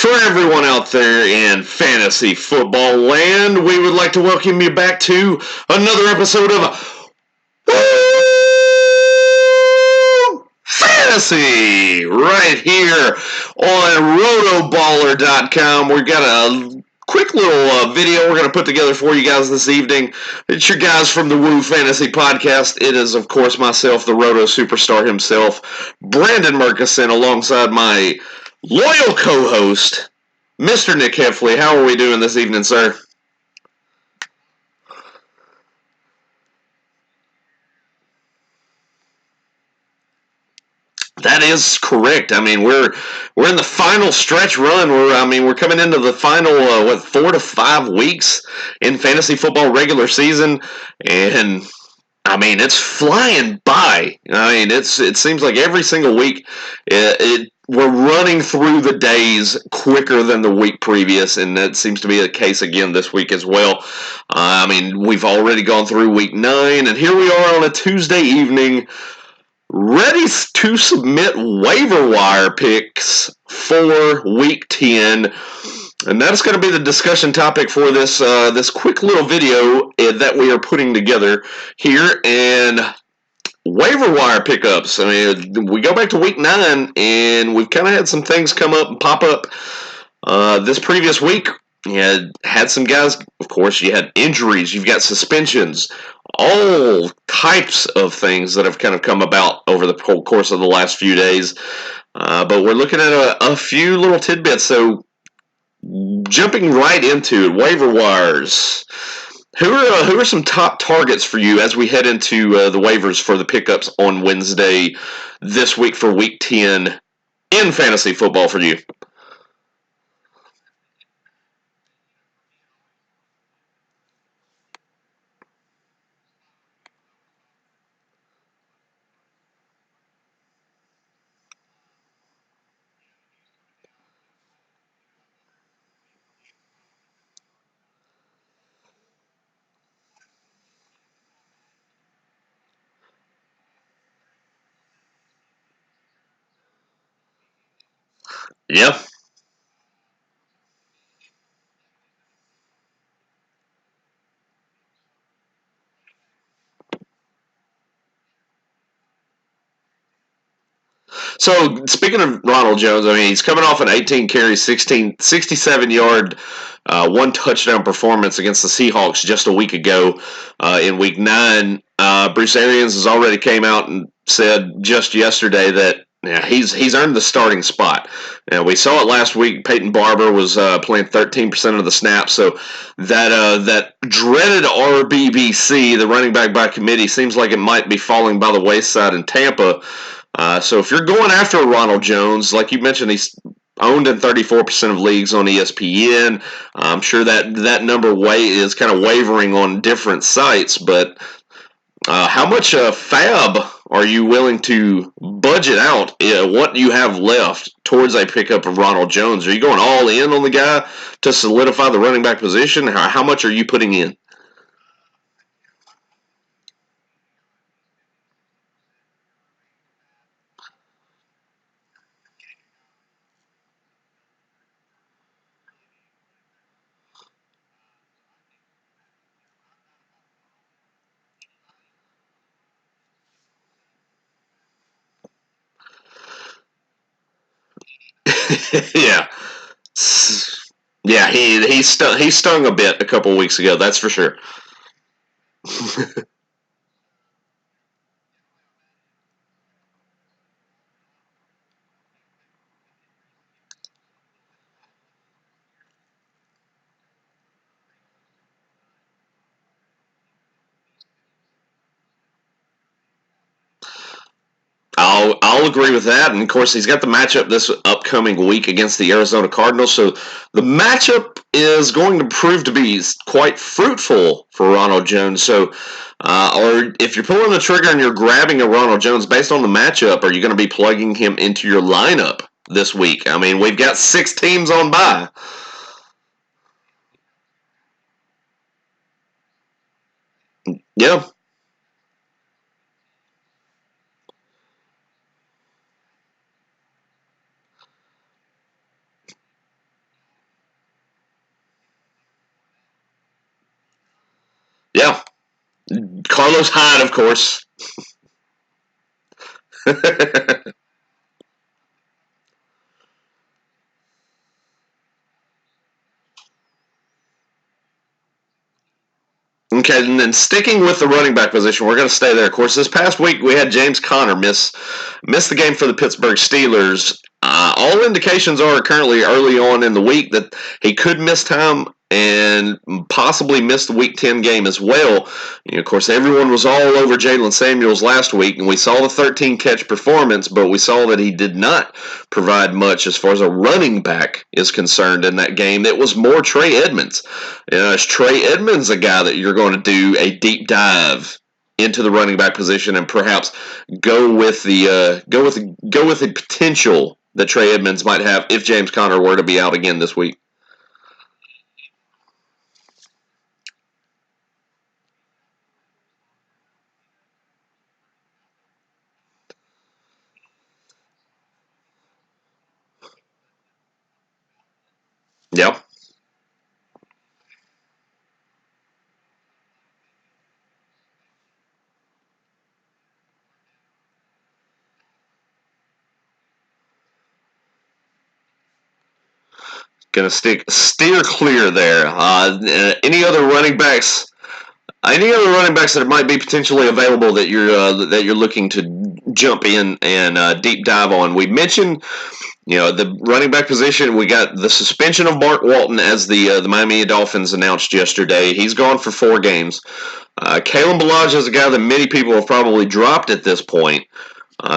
For everyone out there in fantasy football land, we would like to welcome you back to another episode of Woo Fantasy right here on rotoballer.com. We've got a quick little video we're going to put together for you guys this evening. It's your guys from the Woo Fantasy Podcast. It is, of course, myself, the Roto Superstar himself, Brandon Murkison, alongside my loyal co-host, Mr. Nick Heffley. How are we doing this evening, sir? That is correct. I mean, we're in the final stretch run. We're coming into the final 4 to 5 weeks in fantasy football regular season, and I mean it's flying by. I mean it seems like every single week we're running through the days quicker than the week previous, and that seems to be the case again this week as well. I mean, we've already gone through week 9, and here we are on a Tuesday evening, ready to submit waiver wire picks for week 10. And that's going to be the discussion topic for this quick little video that we are putting together here. And waiver wire pickups. I mean, we go back to week 9, and we've kind of had some things come up and pop up this previous week. You had some guys, of course, you had injuries, you've got suspensions, all types of things that have kind of come about over the whole course of the last few days. But we're looking at a few little tidbits. So jumping right into it, waiver wires. Who are some top targets for you as we head into the waivers for the pickups on Wednesday this week for week 10 in fantasy football for you? Yeah. So speaking of Ronald Jones, I mean he's coming off an 18 carry, 67-yard, one touchdown performance against the Seahawks just a week ago in Week 9. Bruce Arians has already came out and said just yesterday that he's earned the starting spot. Now, we saw it last week. Peyton Barber was playing 13% of the snaps, so that dreaded RBBC, the running back by committee, seems like it might be falling by the wayside in Tampa. So if you're going after Ronald Jones, like you mentioned, he's owned in 34% of leagues on ESPN. I'm sure that number is kind of wavering on different sites, but how much fab are you willing to budget out what you have left towards a pickup of Ronald Jones? Are you going all in on the guy to solidify the running back position? How much are you putting in? Yeah. Yeah, he stung a bit a couple weeks ago, that's for sure. I'll agree with that. And of course, he's got the matchup this upcoming week against the Arizona Cardinals. So the matchup is going to prove to be quite fruitful for Ronald Jones. So, or if you're pulling the trigger and you're grabbing a Ronald Jones based on the matchup, are you going to be plugging him into your lineup this week? I mean, we've got 6 teams on bye. Yeah. Carlos Hyde, of course. Okay, and then sticking with the running back position, we're going to stay there. Of course, this past week we had James Conner miss the game for the Pittsburgh Steelers. All indications are currently early on in the week that he could miss time and possibly miss the Week 10 game as well. Of course, everyone was all over Jalen Samuels last week, and we saw the 13-catch performance, but we saw that he did not provide much as far as a running back is concerned in that game. It was more Trey Edmonds. Is Trey Edmonds a guy that you're going to do a deep dive into the running back position and perhaps go with the potential that Trey Edmonds might have if James Conner were to be out again this week? Yep. Gonna steer clear there. Any other running backs? Any other running backs that might be potentially available that you're looking to jump in and deep dive on? We mentioned the running back position. We got the suspension of Mark Walton as the Miami Dolphins announced yesterday. He's gone for 4 games. Kalen Ballage is a guy that many people have probably dropped at this point.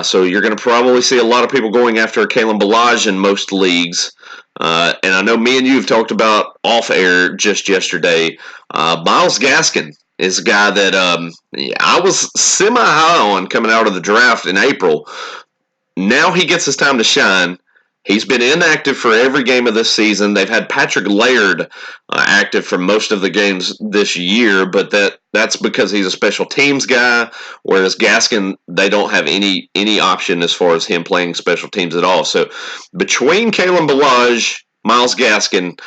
So you're going to probably see a lot of people going after Kalen Ballage in most leagues. And I know me and you have talked about off air just yesterday. Myles Gaskin is a guy that I was semi high on coming out of the draft in April. Now he gets his time to shine. He's been inactive for every game of this season. They've had Patrick Laird active for most of the games this year, but that's because he's a special teams guy. Whereas Gaskin, they don't have any option as far as him playing special teams at all. So between Kalen Ballage, Myles Gaskin,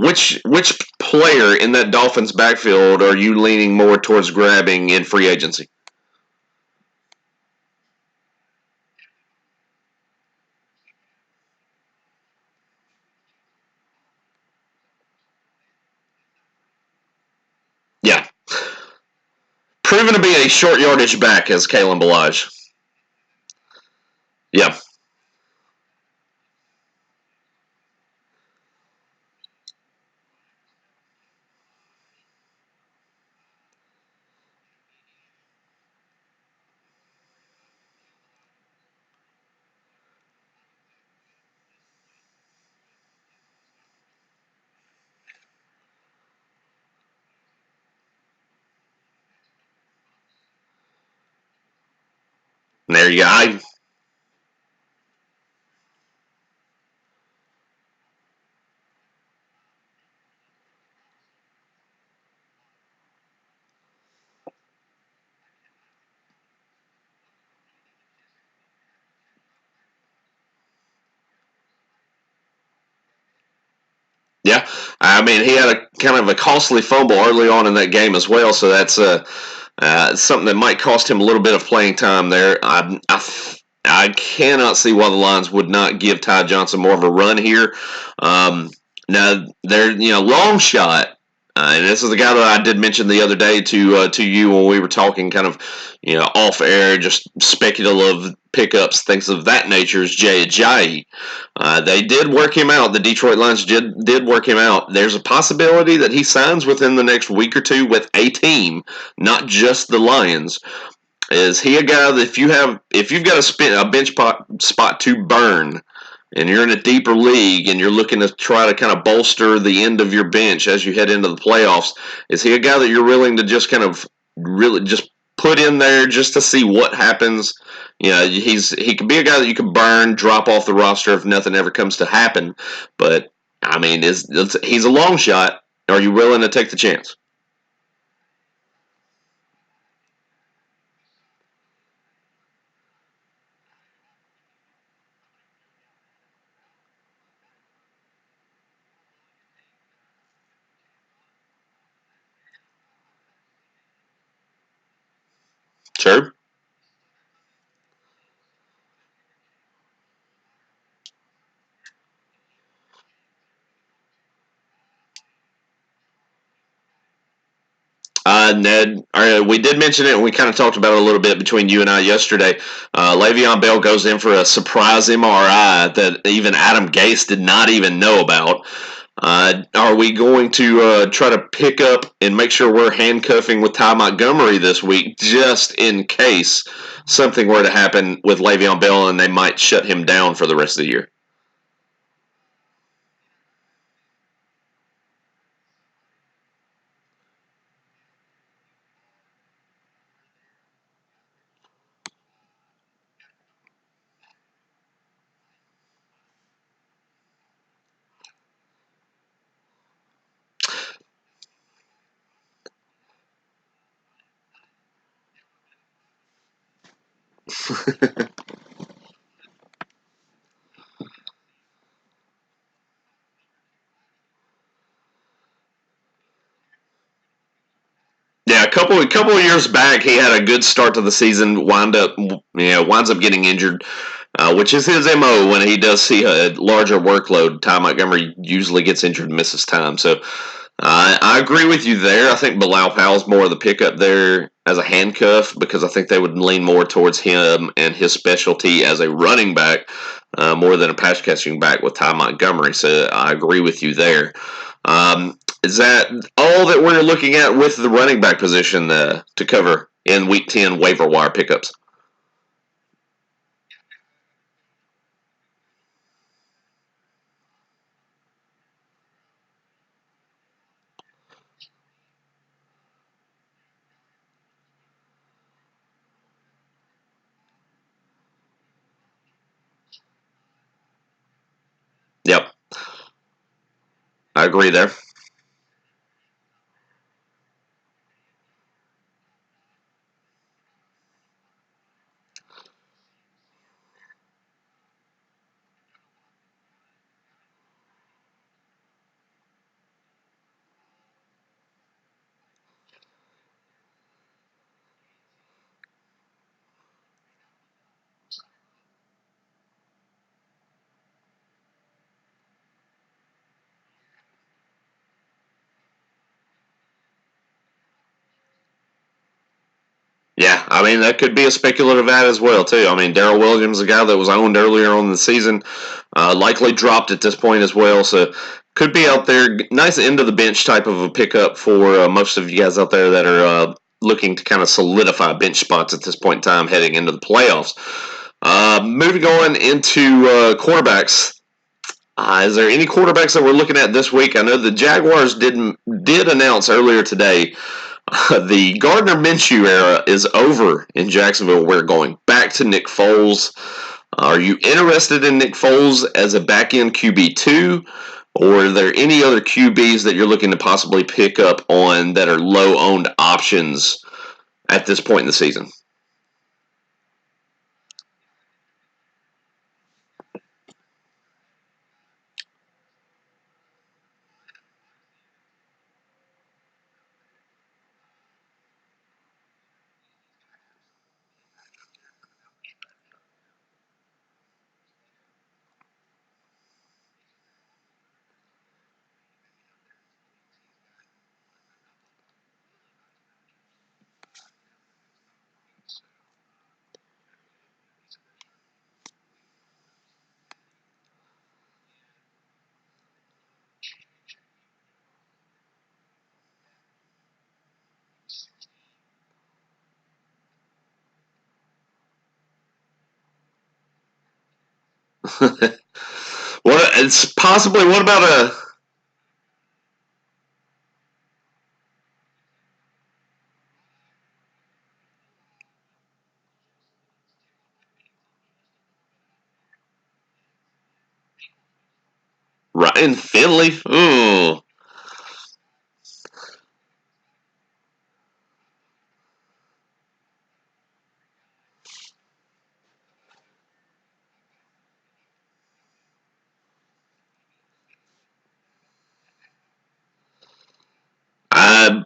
which player in that Dolphins backfield are you leaning more towards grabbing in free agency? Yeah, proven to be a short yardage back as Kalen Ballage. Yeah, there you go. Yeah, I mean he had a kind of a costly fumble early on in that game as well, so that's something that might cost him a little bit of playing time there. I cannot see why the Lions would not give Ty Johnson more of a run here. Now they're long shot. And this is the guy that I did mention the other day to you when we were talking kind of off air, just speculative pickups, things of that nature. Is Jay Ajayi? They did work him out. The Detroit Lions did work him out. There's a possibility that he signs within the next week or two with a team, not just the Lions. Is he a guy that if you've got a bench spot to burn, and you're in a deeper league and you're looking to try to kind of bolster the end of your bench as you head into the playoffs, is he a guy that you're willing to just kind of really just put in there just to see what happens? He could be a guy that you could burn, drop off the roster if nothing ever comes to happen. But I mean, he's a long shot. Are you willing to take the chance? Sure. Ned, we did mention it, and we kind of talked about it a little bit between you and I yesterday. Le'Veon Bell goes in for a surprise MRI that even Adam Gase did not even know about. Are we going to try to pick up and make sure we're handcuffing with Ty Montgomery this week, just in case something were to happen with Le'Veon Bell and they might shut him down for the rest of the year? Yeah, a couple of years back, he had a good start to the season. Winds up getting injured, which is his mo. When he does see a larger workload, Ty Montgomery usually gets injured and misses time. So I agree with you there. I think Bilal Powell's more of the pickup there as a handcuff because I think they would lean more towards him and his specialty as a running back more than a pass catching back with Ty Montgomery. So I agree with you there. Is that all that we're looking at with the running back position to cover in Week 10 waiver wire pickups? Yep, I agree there. Yeah, I mean that could be a speculative ad as well too. I mean Darrell Williams, a guy that was owned earlier on in the season, likely dropped at this point as well. So could be out there. Nice end of the bench type of a pickup for most of you guys out there that are looking to kind of solidify bench spots at this point in time heading into the playoffs. Moving on into quarterbacks. Is there any quarterbacks that we're looking at this week? I know the Jaguars did announce earlier today the Gardner Minshew era is over in Jacksonville. We're going back to Nick Foles. Are you interested in Nick Foles as a back end QB2? Or are there any other QBs that you're looking to possibly pick up on that are low owned options at this point in the season? What it's possibly what about a Ryan Finley? Ooh.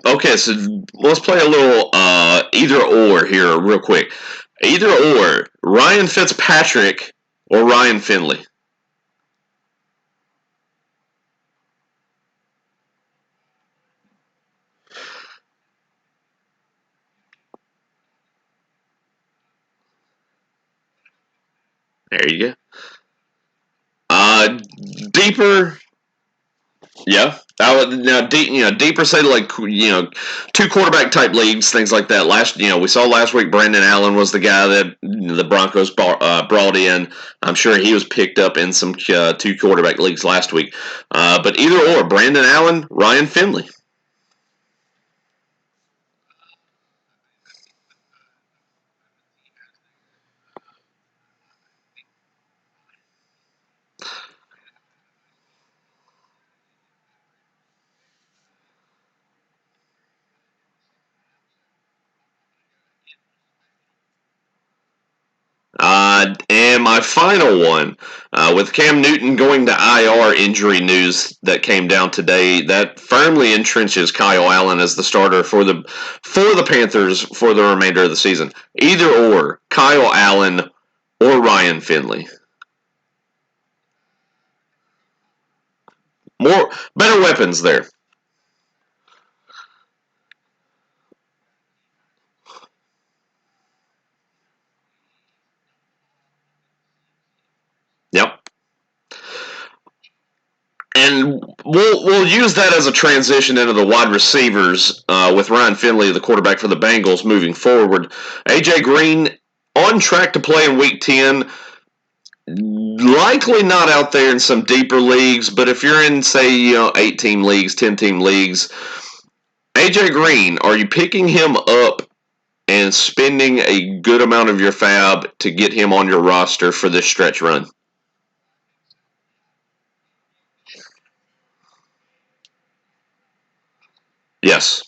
Okay, so let's play a little either or here, real quick. Either or, Ryan Fitzpatrick or Ryan Finley. There you go. Deeper, yeah. I would now deeper say like two quarterback type leagues, things like that. We saw last week Brandon Allen was the guy that the Broncos brought in. I'm sure he was picked up in some two quarterback leagues last week. But either or, Brandon Allen, Ryan Finley. And my final one, with Cam Newton going to IR injury news that came down today, that firmly entrenches Kyle Allen as the starter for the Panthers for the remainder of the season. Either or, Kyle Allen or Ryan Finley. Better weapons there. Yep. And we'll use that as a transition into the wide receivers with Ryan Finley, the quarterback for the Bengals, moving forward. AJ Green on track to play in Week 10. Likely not out there in some deeper leagues, but if you're in, say, 8-team leagues, 10-team leagues, AJ Green, are you picking him up and spending a good amount of your fab to get him on your roster for this stretch run? Yes.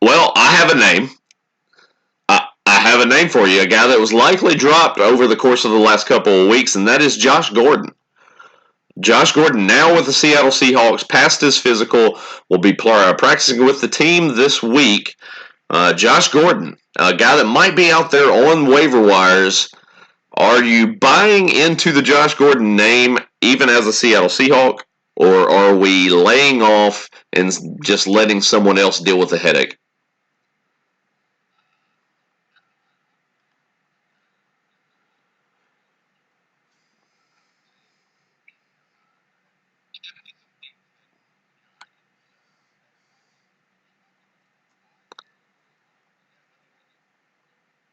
Well, I have a name. I have a name for you, a guy that was likely dropped over the course of the last couple of weeks, and that is Josh Gordon. Josh Gordon, now with the Seattle Seahawks, passed his physical, will be practicing with the team this week. Josh Gordon, a guy that might be out there on waiver wires. Are you buying into the Josh Gordon name even as a Seattle Seahawk, or are we laying off and just letting someone else deal with the headache?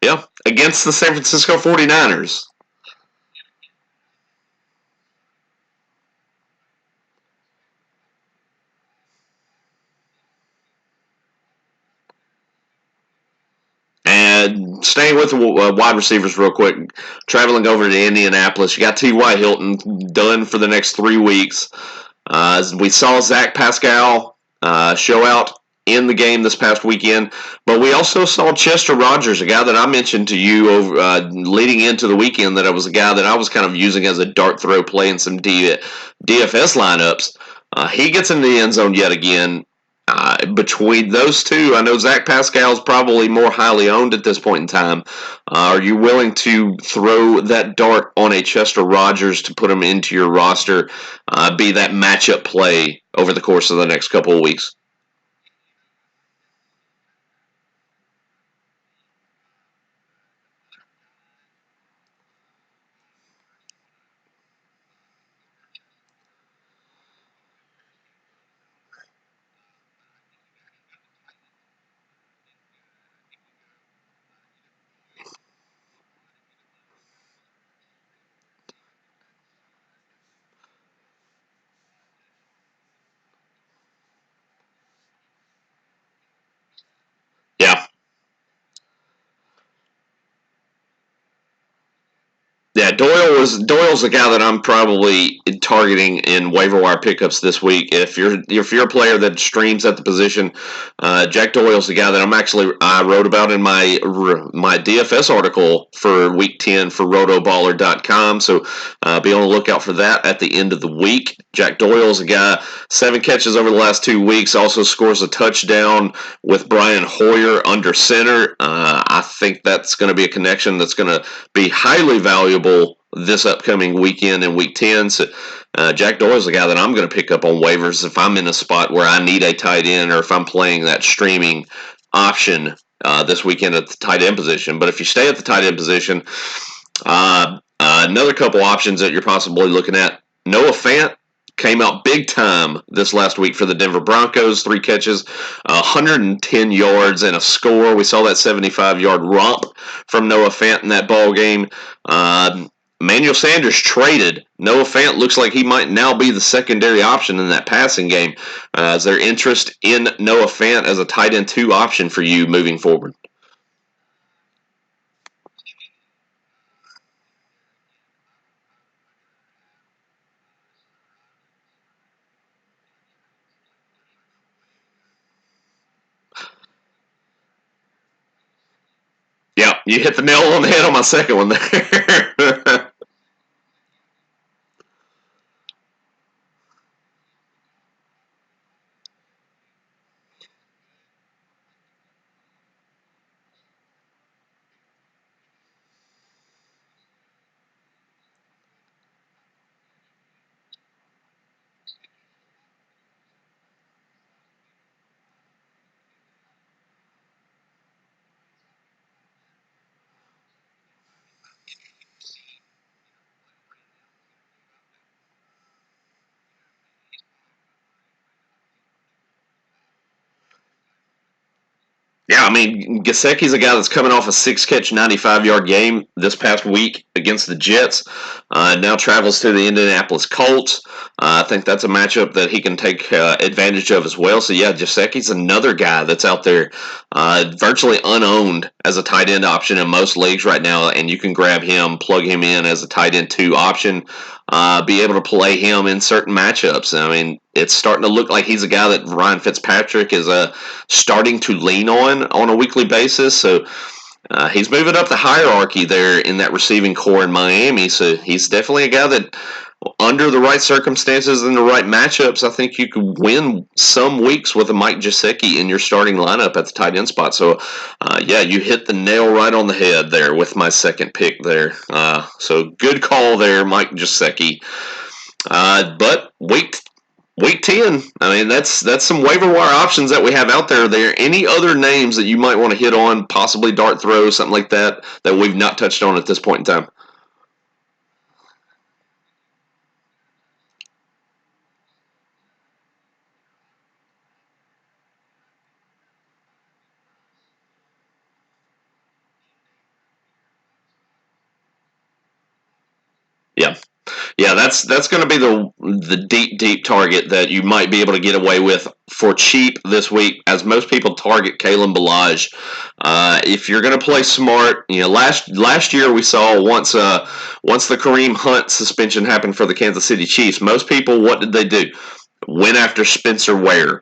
Yeah, against the San Francisco 49ers. And staying with the wide receivers real quick, traveling over to Indianapolis, you got T.Y. Hilton done for the next 3 weeks. We saw Zach Pascal show out in the game this past weekend, but we also saw Chester Rogers, a guy that I mentioned to you leading into the weekend, that I was a guy that I was kind of using as a dart throw play in some DFS lineups. He gets in the end zone yet again. Between those two, I know Zach Pascal is probably more highly owned at this point in time. Are you willing to throw that dart on a Chester Rogers to put him into your roster, be that matchup play over the course of the next couple of weeks? Yeah, Doyle's the guy that I'm probably targeting in waiver wire pickups this week. If you're a player that streams at the position, Jack Doyle's the guy that I wrote about in my DFS article for Week 10 for Rotoballer.com. So be on the lookout for that at the end of the week. Jack Doyle's a guy, 7 catches over the last 2 weeks. Also scores a touchdown with Brian Hoyer under center. I think that's going to be a connection that's going to be highly valuable this upcoming weekend in Week 10. So Jack Doyle is the guy that I'm going to pick up on waivers if I'm in a spot where I need a tight end or if I'm playing that streaming option this weekend at the tight end position. But if you stay at the tight end position, another couple options that you're possibly looking at. Noah Fant came out big time this last week for the Denver Broncos. 3 catches, 110 yards, and a score. We saw that 75-yard romp from Noah Fant in that ball game. Emmanuel Sanders traded. Noah Fant looks like he might now be the secondary option in that passing game. Is there interest in Noah Fant as a tight end 2 option for you moving forward? Yeah, you hit the nail on the head on my second one there. Yeah, I mean, Gasecki's a guy that's coming off a 6-catch, 95-yard game this past week against the Jets. Now travels to the Indianapolis Colts. I think that's a matchup that he can take advantage of as well. So, yeah, Gasecki's another guy that's out there virtually unowned as a tight end option in most leagues right now, and you can grab him, plug him in as a tight end 2 option. Be able to play him in certain matchups. I mean, it's starting to look like he's a guy that Ryan Fitzpatrick is starting to lean on a weekly basis. So he's moving up the hierarchy there in that receiving core in Miami. So he's definitely a guy that, under the right circumstances and the right matchups, I think you could win some weeks with a Mike Gesicki in your starting lineup at the tight end spot. So, yeah, you hit the nail right on the head there with my second pick there. So good call there, Mike Gesicki. But Week 10, I mean, that's some waiver wire options that we have out there. Are there any other names that you might want to hit on, possibly dart throw, something like that, that we've not touched on at this point in time? Yeah. Yeah, that's going to be the deep target that you might be able to get away with for cheap this week, as most people target Kalen Ballage. If you're going to play smart, last year we saw once the Kareem Hunt suspension happened for the Kansas City Chiefs, most people, what did they do? Went after Spencer Ware.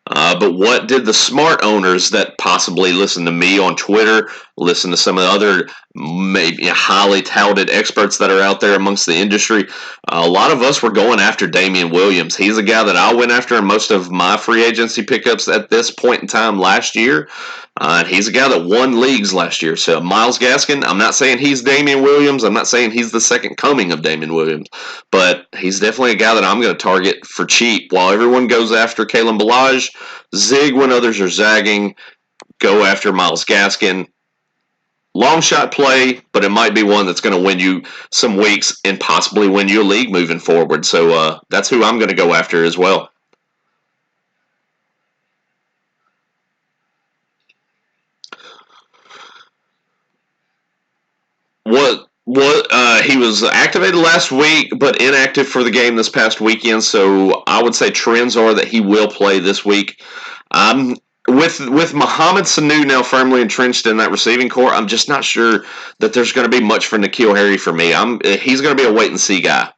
But what did the smart owners that possibly listen to me on Twitter, listen to some of the other maybe highly touted experts that are out there amongst the industry? A lot of us were going after Damian Williams. He's a guy that I went after in most of my free agency pickups at this point in time last year. And he's a guy that won leagues last year. So Myles Gaskin, I'm not saying he's Damian Williams. I'm not saying he's the second coming of Damian Williams. But he's definitely a guy that I'm going to target for cheap. While everyone goes after Kalen Ballage, zig when others are zagging, go after Myles Gaskin. Long shot play, but it might be one that's going to win you some weeks and possibly win you a league moving forward. So that's who I'm going to go after as well. What he was activated last week, but inactive for the game this past weekend. So I would say trends are that he will play this week. I'm with Mohamed Sanu now firmly entrenched in that receiving core, I'm just not sure that there's going to be much for N'Keal Harry for me. He's going to be a wait and see guy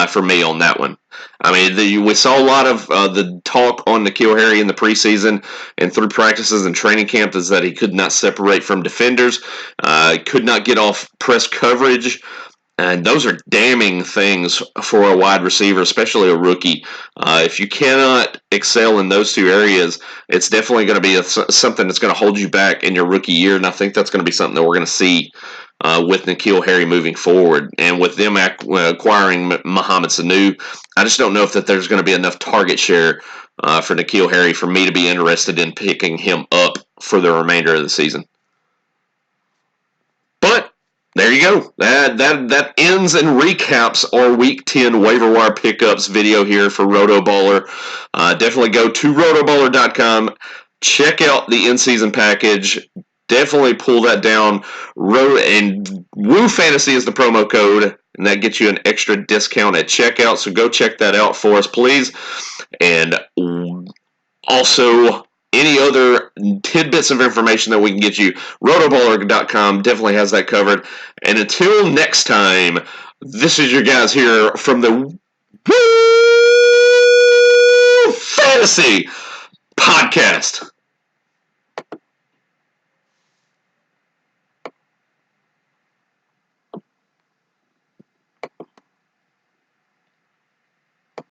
for me on that one. I mean, we saw a lot of the talk on N'Keal Harry in the preseason and through practices and training camp is that he could not separate from defenders, could not get off press coverage. And those are damning things for a wide receiver, especially a rookie. If you cannot excel in those two areas, it's definitely going to be something that's going to hold you back in your rookie year. And I think that's going to be something that we're going to see with N'Keal Harry moving forward. And with them acquiring Mohamed Sanu, I just don't know if that there's going to be enough target share for N'Keal Harry for me to be interested in picking him up for the remainder of the season. But there you go. That ends and recaps our Week 10 waiver wire pickups video here for RotoBaller. Definitely go to rotoballer.com. Check out the in-season package. Definitely pull that down. And Woo Fantasy is the promo code, and that gets you an extra discount at checkout. So go check that out for us, please. And also, any other tidbits of information that we can get you, rotoballer.com definitely has that covered. And until next time, this is your guys here from the Woo Fantasy Podcast.